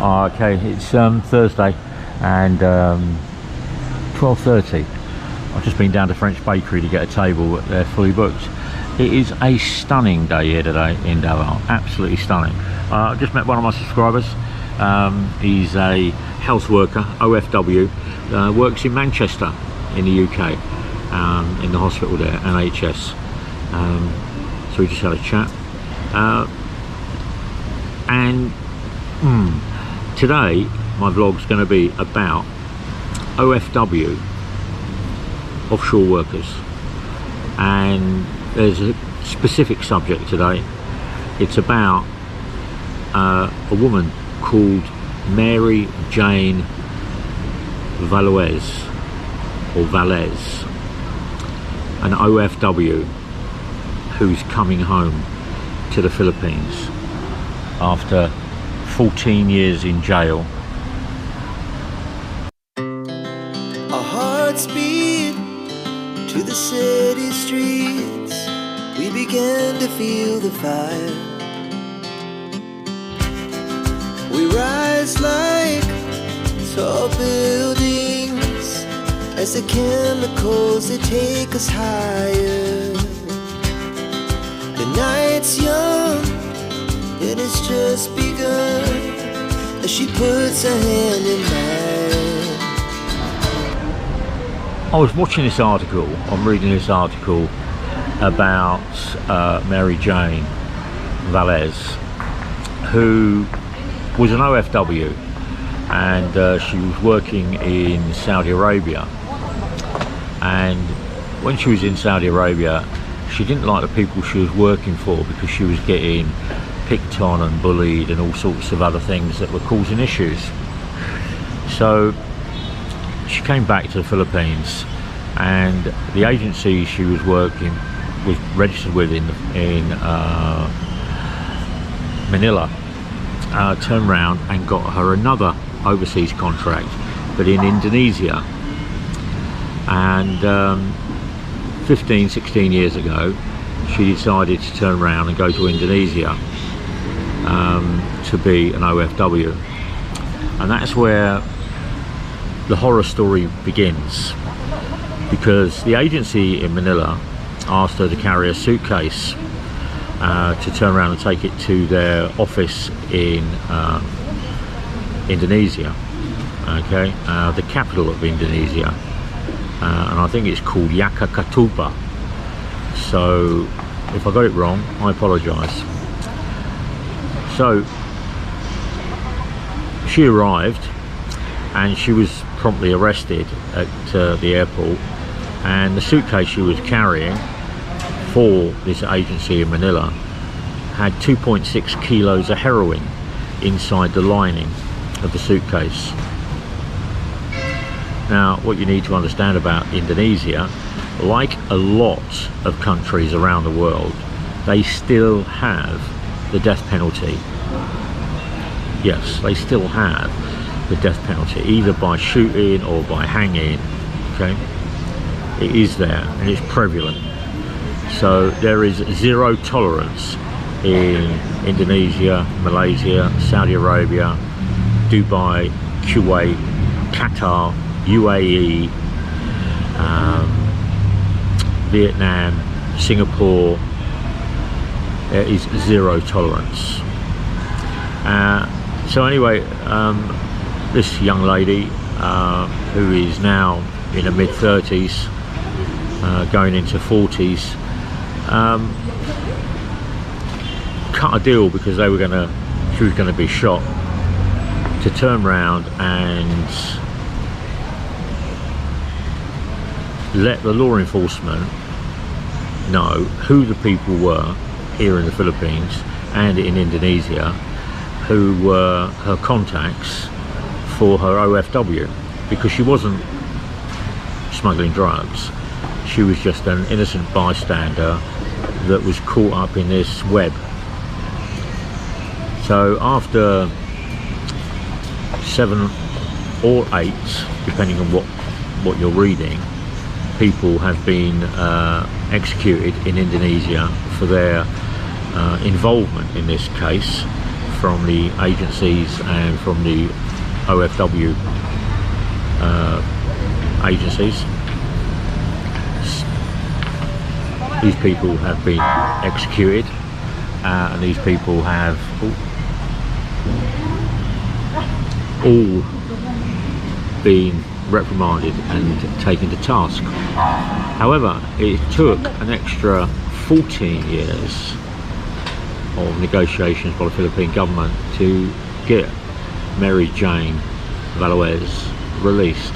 Oh, okay, it's Thursday and 12:30. I've just been down to French Bakery to get a table, but they're fully booked. It is a stunning day here today in Davao, absolutely stunning. I've just met one of my subscribers. He's a health worker, OFW, works in Manchester in the UK, in the hospital there, NHS. So we just had a chat. Today my vlog's going to be about OFW, offshore workers, and there's a specific subject today. It's about a woman called Mary Jane Valles, an OFW who's coming home to the Philippines after 14 years in jail. Our hearts beat to the city streets. We began to feel the fire. We rise like tall buildings as the chemicals, they take us higher. The night's young, it has just begun as she puts her hand in mine. I was watching this article, I'm reading this article about Mary Jane Valles, who was an OFW, and she was working in Saudi Arabia. And when she was in Saudi Arabia, she didn't like the people she was working for because she was getting picked on and bullied and all sorts of other things that were causing issues. So she came back to the Philippines, and the agency she was working was registered with in Manila, turned around and got her another overseas contract, but in Indonesia. And 16 years ago she decided to turn around and go to Indonesia to be an OFW, and that's where the horror story begins, because the agency in Manila asked her to carry a suitcase to turn around and take it to their office in Indonesia, okay, the capital of Indonesia, and I think it's called Yakarta. So if I got it wrong, I apologise. So she arrived and she was promptly arrested at the airport, and the suitcase she was carrying for this agency in Manila had 2.6 kilos of heroin inside the lining of the suitcase. Now, what you need to understand about Indonesia, like a lot of countries around the world, they still have the death penalty. Yes, they still have the death penalty, either by shooting or by hanging, okay? It is there and it's prevalent. So there is zero tolerance in Indonesia, Malaysia, Saudi Arabia, Dubai, Kuwait, Qatar, UAE, Vietnam, Singapore. There is zero tolerance. So anyway, this young lady who is now in her mid-30s, going into 40s, cut a deal because she was going to be shot, to turn around and let the law enforcement know who the people were here in the Philippines and in Indonesia who were her contacts for her OFW, because she wasn't smuggling drugs. She was just an innocent bystander that was caught up in this web. So after 7 or 8, depending on what you're reading, people have been executed in Indonesia for their involvement in this case from the agencies and from the OFW agencies. These people have been executed, and these people have all been reprimanded and taken to task. However, it took an extra 14 years of negotiations by the Philippine government to get Mary Jane Valles released,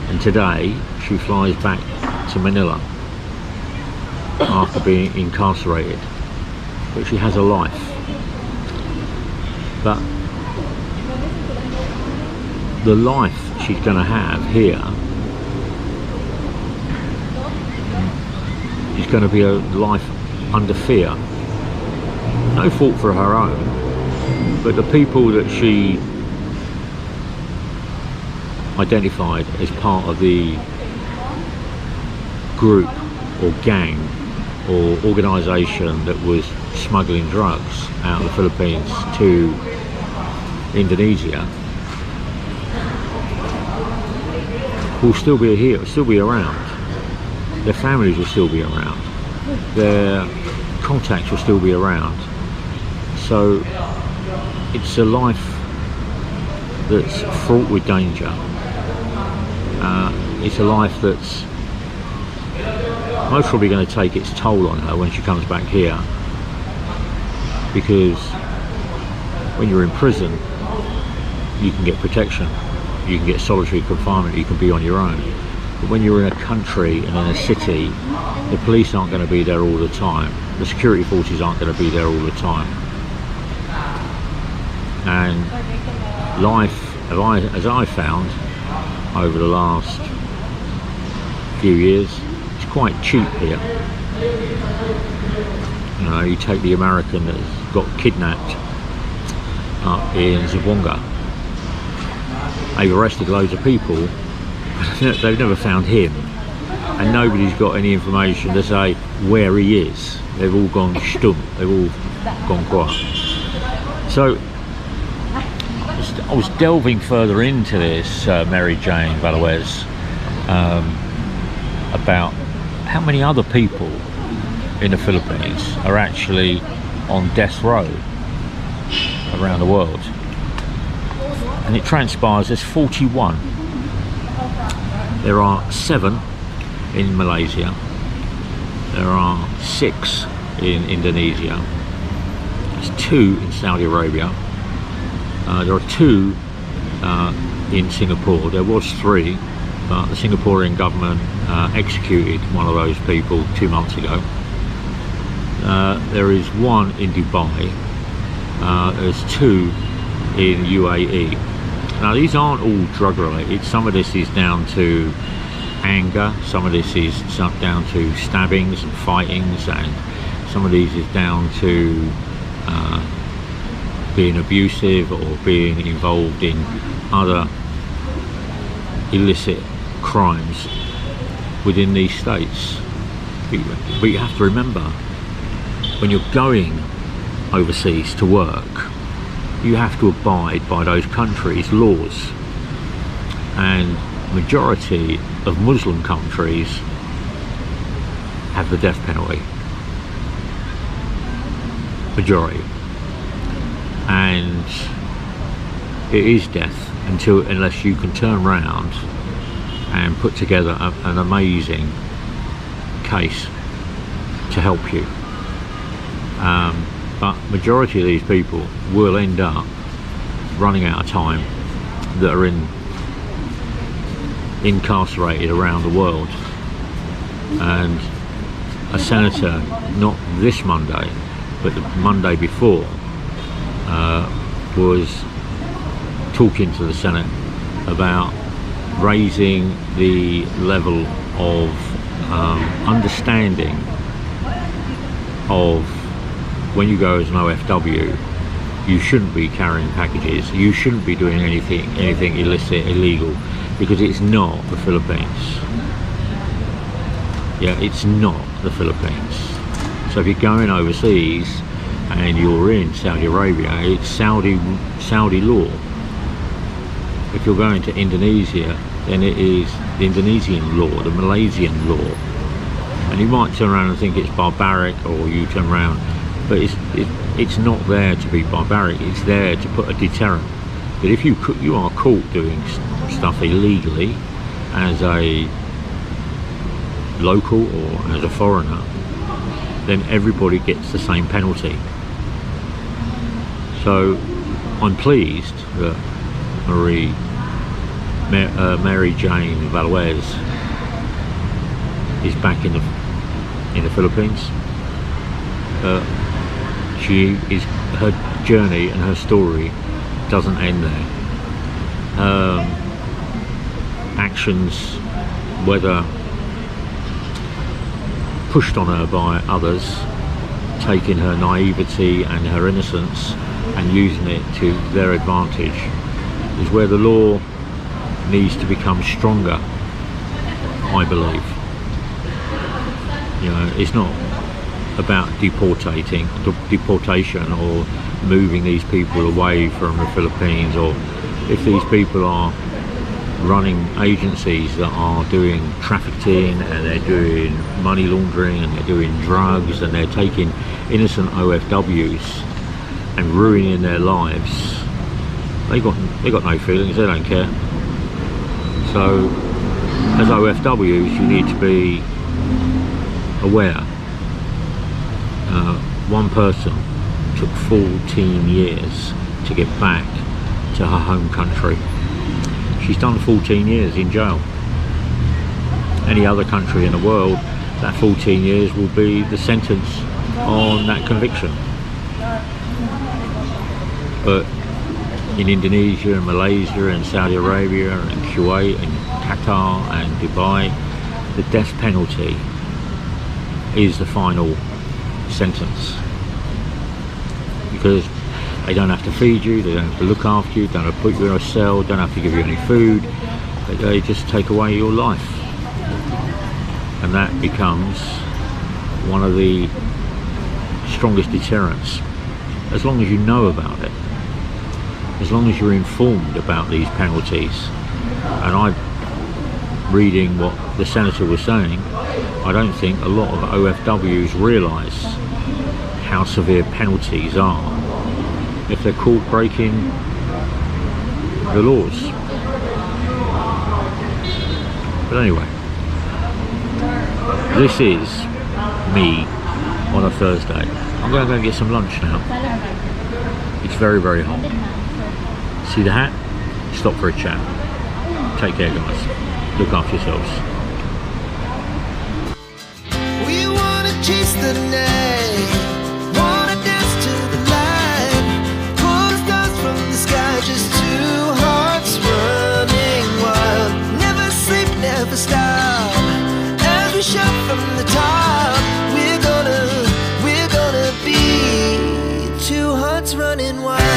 and today she flies back to Manila after being incarcerated, but she has a life. But the life she's going to have here is going to be a life under fear. No fault for her own, but the people that she identified as part of the group or gang or organisation that was smuggling drugs out of the Philippines to Indonesia will still be here, still be around. Their families will still be around. Their contacts will still be around. So it's a life that's fraught with danger. It's a life that's most probably going to take its toll on her when she comes back here, because when you're in prison you can get protection, you can get solitary confinement, you can be on your own. But when you're in a country and in a city, the police aren't going to be there all the time, the security forces aren't going to be there all the time, and life, as I found over the last few years, it's quite cheap here. You know, you take the American that's got kidnapped up in Zamboanga. They've arrested loads of people, but they've never found him, and nobody's got any information to say where he is. They've all gone stum, they've all gone quiet. So I was delving further into this Mary Jane Valles, about how many other people in the Philippines are actually on death row around the world. And it transpires there's 41. There are 7 in Malaysia, there are 6 in Indonesia, there's 2 in Saudi Arabia, there are 2 in Singapore. There was 3, but the Singaporean government executed one of those people 2 months ago. There is 1 in Dubai, there's 2 in UAE. Now these aren't all drug related. Some of this is down to anger, some of this is down to stabbings and fightings, and some of these is down to being abusive or being involved in other illicit crimes within these states. But you have to remember, when you're going overseas to work, you have to abide by those countries' laws, and majority of Muslim countries have the death penalty. Majority. And it is death unless you can turn around and put together an amazing case to help you. But majority of these people will end up running out of time, that are incarcerated around the world. And a senator, not this Monday, but the Monday before, was talking to the Senate about raising the level of understanding of when you go as an OFW, you shouldn't be carrying packages, you shouldn't be doing anything illicit, illegal, because it's not the Philippines. Yeah, it's not the Philippines. So if you're going overseas, and you're in Saudi Arabia, it's Saudi law. If you're going to Indonesia, then it is the Indonesian law, the Malaysian law. And you might turn around and think it's barbaric, or you turn around, but it's not there to be barbaric. It's there to put a deterrent. That if you are caught doing stuff illegally as a local or as a foreigner, then everybody gets the same penalty. So I'm pleased that Mary Jane Valles is back in the Philippines. Her journey and her story doesn't end there. Actions, whether pushed on her by others, taking her naivety and her innocence and using it to their advantage, is where the law needs to become stronger, I believe. You know, it's not about deportation or moving these people away from the Philippines, or if these people are running agencies that are doing trafficking and they're doing money laundering and they're doing drugs and they're taking innocent OFWs and ruining their lives, they got no feelings, they don't care. So as OFWs, you need to be aware. One person took 14 years to get back to her home country. She's done 14 years in jail. Any other country in the world, that 14 years will be the sentence on that conviction. But in Indonesia and Malaysia and Saudi Arabia and Kuwait and Qatar and Dubai, the death penalty is the final sentence, because they don't have to feed you, they don't have to look after you, don't have to put you in a cell, don't have to give you any food, they just take away your life. And that becomes one of the strongest deterrents, as long as you know about it, as long as you're informed about these penalties. And I'm reading what the senator was saying, I don't think a lot of OFWs realise how severe penalties are if they're caught breaking the laws. But anyway, this is me on a Thursday. I'm going to go and get some lunch now. It's very, very hot. See the hat? Stop for a chat. Take care, guys. Look after yourselves. We wanna chase the night, wanna dance to the light, pull the stars from the sky, just two hearts running wild. Never sleep, never stop, as we shout from the top. We're gonna be two hearts running wild.